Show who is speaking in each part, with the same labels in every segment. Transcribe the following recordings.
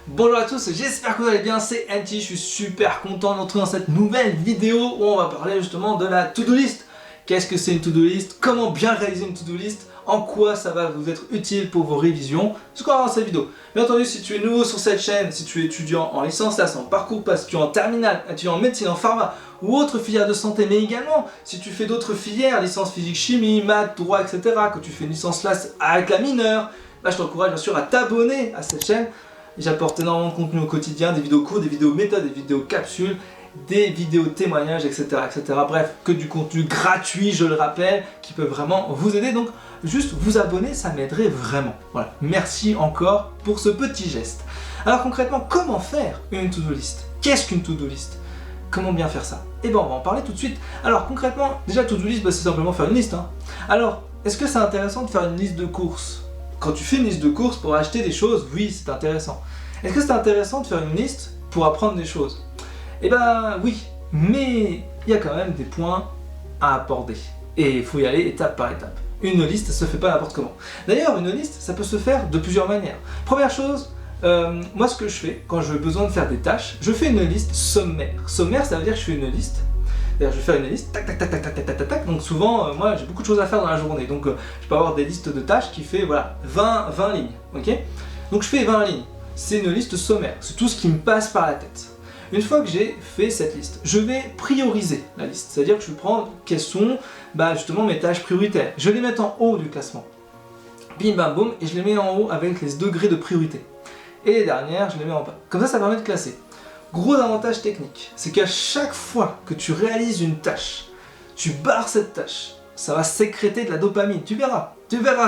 Speaker 1: Bonjour à tous, j'espère que vous allez bien, c'est NT, je suis super content de vous retrouver dans cette nouvelle vidéo où on va parler justement de la to-do list. Qu'est-ce que c'est une to-do list? Comment bien réaliser une to-do list? En quoi ça va vous être utile pour vos révisions? C'est quoi dans cette vidéo? Bien entendu, si tu es nouveau sur cette chaîne, si tu es étudiant en licence, là, en parcours, parce que tu es en terminale, étudiant en médecine, en pharma ou autre filière de santé, mais également si tu fais d'autres filières, licence physique, chimie, maths, droit, etc., que tu fais une licence là avec la mineure, là je t'encourage bien sûr à t'abonner à cette chaîne. J'apporte énormément de contenu au quotidien, des vidéos courtes, des vidéos méthodes, des vidéos capsules, des vidéos témoignages, etc., etc. Bref, que du contenu gratuit, je le rappelle, qui peut vraiment vous aider. Donc, juste vous abonner, ça m'aiderait vraiment. Voilà, merci encore pour ce petit geste. Alors concrètement, comment faire une to-do list? Qu'est-ce qu'une to-do list? Comment bien faire ça? Eh bien, on va en parler tout de suite. Alors concrètement, déjà to-do list, c'est simplement faire une liste. Alors, est-ce que c'est intéressant de faire une liste de courses? Quand tu fais une liste de courses pour acheter des choses, oui, c'est intéressant. Est-ce que c'est intéressant de faire une liste pour apprendre des choses? Eh ben oui, mais il y a quand même des points à aborder. Et il faut y aller étape par étape. Une liste, ça se fait pas n'importe comment. D'ailleurs, une liste, ça peut se faire de plusieurs manières. Première chose, moi ce que je fais, quand j'ai besoin de faire des tâches, je fais une liste sommaire. Sommaire, ça veut dire que je fais une liste. D'ailleurs, je vais faire une liste, tac, tac, tac, tac, tac, tac, tac, tac. Donc souvent, moi, j'ai beaucoup de choses à faire dans la journée. Donc, je peux avoir des listes de tâches qui fait, voilà, 20 lignes, ok? Donc, je fais 20 lignes. C'est une liste sommaire. C'est tout ce qui me passe par la tête. Une fois que j'ai fait cette liste, je vais prioriser la liste. C'est-à-dire que je vais prendre quelles sont, justement, mes tâches prioritaires. Je vais les mettre en haut du classement. Bim, bam, boum. Et je les mets en haut avec les degrés de priorité. Et les dernières, je les mets en bas. Comme ça permet de classer. Gros avantage technique, c'est qu'à chaque fois que tu réalises une tâche, tu barres cette tâche, ça va sécréter de la dopamine, tu verras,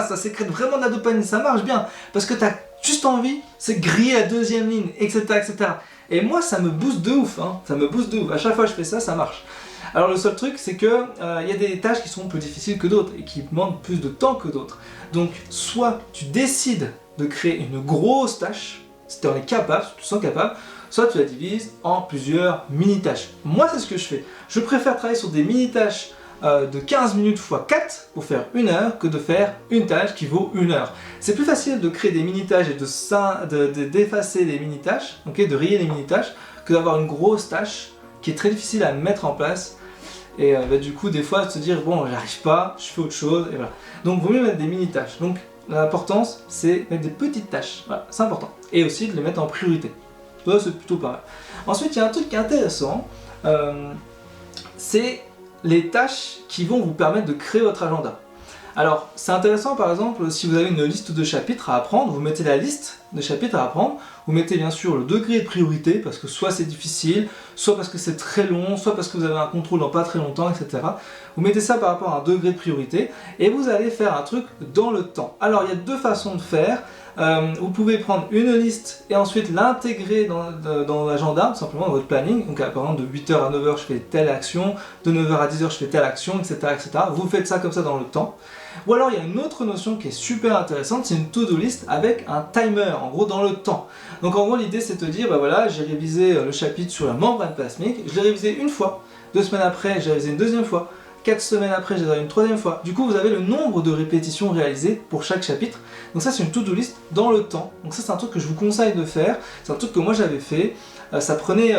Speaker 1: ça sécrète vraiment de la dopamine, ça marche bien, parce que tu as juste envie, c'est griller la deuxième ligne, etc., etc. Et moi, ça me booste de ouf, ça me booste de ouf, à chaque fois que je fais ça, ça marche. Alors le seul truc, c'est que y a des tâches qui sont plus difficiles que d'autres, et qui demandent plus de temps que d'autres. Donc, soit tu décides de créer une grosse tâche, si tu en es capable, si tu te sens capable, soit tu la divises en plusieurs mini-tâches. Moi, c'est ce que je fais. Je préfère travailler sur des mini-tâches de 15 minutes x 4 pour faire 1 heure que de faire une tâche qui vaut 1 heure. C'est plus facile de créer des mini-tâches et d'effacer les mini-tâches, de rayer les mini-tâches, que d'avoir une grosse tâche qui est très difficile à mettre en place. Et du coup, des fois, de se dire, bon, j'arrive pas, je fais autre chose, et voilà. Donc, il vaut mieux mettre des mini-tâches. Donc, l'importance, c'est mettre des petites tâches. Voilà, c'est important. Et aussi de les mettre en priorité. Ça, c'est plutôt pas mal. Ensuite, il y a un truc qui est intéressant, c'est les tâches qui vont vous permettre de créer votre agenda. Alors, c'est intéressant par exemple, si vous avez une liste de chapitres à apprendre, vous mettez la liste de chapitres à apprendre, vous mettez bien sûr le degré de priorité, parce que soit c'est difficile, soit parce que c'est très long, soit parce que vous avez un contrôle dans pas très longtemps, etc. Vous mettez ça par rapport à un degré de priorité, et vous allez faire un truc dans le temps. Alors, il y a deux façons de faire. Vous pouvez prendre une liste et ensuite l'intégrer dans l'agenda, tout simplement dans votre planning. Donc par exemple de 8h à 9h je fais telle action, de 9h à 10h je fais telle action, etc., etc. Vous faites ça comme ça dans le temps. Ou alors il y a une autre notion qui est super intéressante, c'est une to-do list avec un timer, en gros dans le temps. Donc en gros l'idée c'est de dire, voilà, j'ai révisé le chapitre sur la membrane plasmique, je l'ai révisé une fois, 2 semaines après j'ai révisé une deuxième fois, 4 semaines après, j'ai réalisé une troisième fois. Du coup, vous avez le nombre de répétitions réalisées pour chaque chapitre. Donc ça, c'est une to-do list dans le temps. Donc ça, c'est un truc que je vous conseille de faire. C'est un truc que moi, j'avais fait. Ça prenait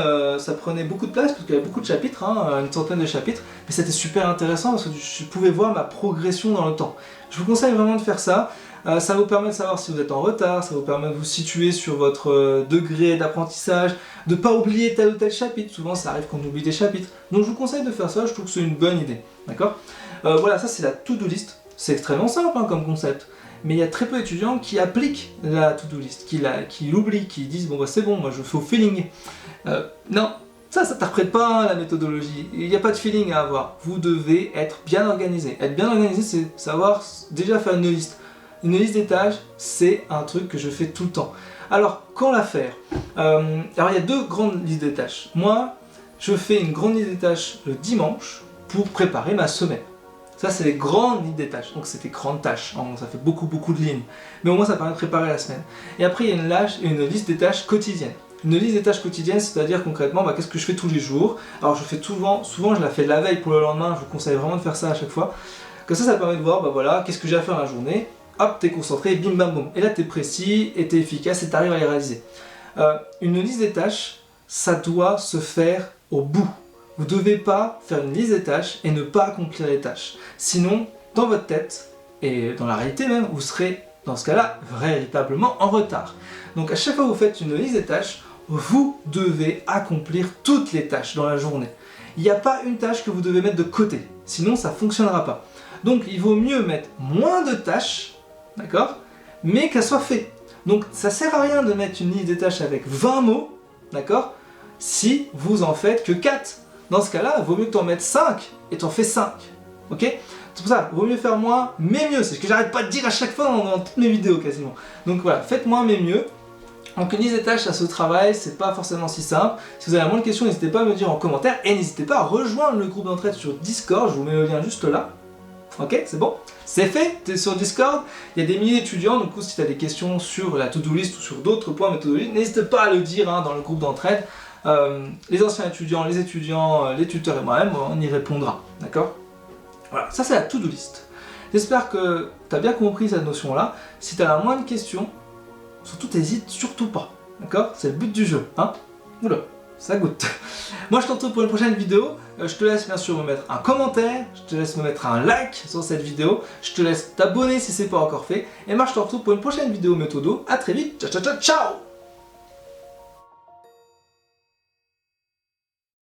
Speaker 1: beaucoup de place, parce qu'il y avait beaucoup de chapitres, une centaine de chapitres. Mais c'était super intéressant, parce que je pouvais voir ma progression dans le temps. Je vous conseille vraiment de faire ça. Ça vous permet de savoir si vous êtes en retard, ça vous permet de vous situer sur votre degré d'apprentissage, de ne pas oublier tel ou tel chapitre. Souvent ça arrive qu'on oublie des chapitres. Donc je vous conseille de faire ça, je trouve que c'est une bonne idée. D'accord? Voilà, ça c'est la to-do list. C'est extrêmement simple comme concept. Mais il y a très peu d'étudiants qui appliquent la to-do list, qui l'oublient, qui disent bon c'est bon, moi je fais au feeling. Non, ça t'interprète pas la méthodologie. Il n'y a pas de feeling à avoir. Vous devez être bien organisé. Être bien organisé, c'est savoir déjà faire une liste. Une liste des tâches, c'est un truc que je fais tout le temps. Alors, quand la faire? Alors, il y a deux grandes listes des tâches. Moi, je fais une grande liste des tâches le dimanche pour préparer ma semaine. Ça, c'est les grandes listes des tâches. Donc, c'est des grandes tâches. Ça fait beaucoup de lignes. Mais au moins, ça permet de préparer la semaine. Et après, il y a une liste des tâches quotidiennes. Une liste des tâches quotidiennes, c'est-à-dire concrètement, qu'est-ce que je fais tous les jours. Alors, je fais souvent, je la fais la veille pour le lendemain. Je vous conseille vraiment de faire ça à chaque fois. Comme ça permet de voir, voilà, qu'est-ce que j'ai à faire la journée. Hop, t'es concentré, bim bam boum. Et là, t'es précis, et t'es efficace, et t'arrives à les réaliser. Une liste des tâches, ça doit se faire au bout. Vous ne devez pas faire une liste des tâches et ne pas accomplir les tâches. Sinon, dans votre tête, et dans la réalité même, vous serez, dans ce cas-là, véritablement en retard. Donc à chaque fois que vous faites une liste des tâches, vous devez accomplir toutes les tâches dans la journée. Il n'y a pas une tâche que vous devez mettre de côté, sinon ça ne fonctionnera pas. Donc il vaut mieux mettre moins de tâches, d'accord, mais qu'elles soient faites. Donc ça sert à rien de mettre une liste des tâches avec 20 mots, d'accord, si vous en faites que 4. Dans ce cas-là, il vaut mieux que tu en mettes 5 et tu en fais 5. Ok? C'est pour ça, il vaut mieux faire moins, mais mieux. C'est ce que j'arrête pas de dire à chaque fois dans toutes mes vidéos quasiment. Donc voilà, faites moins, mais mieux. Donc une liste des tâches, ça se travaille, c'est pas forcément si simple. Si vous avez la moindre question, n'hésitez pas à me dire en commentaire et n'hésitez pas à rejoindre le groupe d'entraide sur Discord, je vous mets le lien juste là. Ok, c'est bon? C'est fait, tu es sur Discord, il y a des milliers d'étudiants, du coup si tu as des questions sur la to-do list ou sur d'autres points méthodologiques, n'hésite pas à le dire dans le groupe d'entraide. Les anciens étudiants, les tuteurs et moi-même, on y répondra, d'accord? Voilà, ça c'est la to-do list. J'espère que tu as bien compris cette notion-là. Si tu as la moindre question, surtout t'hésites surtout pas, d'accord? C'est le but du jeu, hein? Oula, ça goûte. Moi je te retrouve pour une prochaine vidéo. Je te laisse bien sûr me mettre un commentaire, je te laisse me mettre un like sur cette vidéo, je te laisse t'abonner si c'est pas encore fait. Et moi je te retrouve pour une prochaine vidéo méthodo. À très vite, ciao ciao ciao ciao!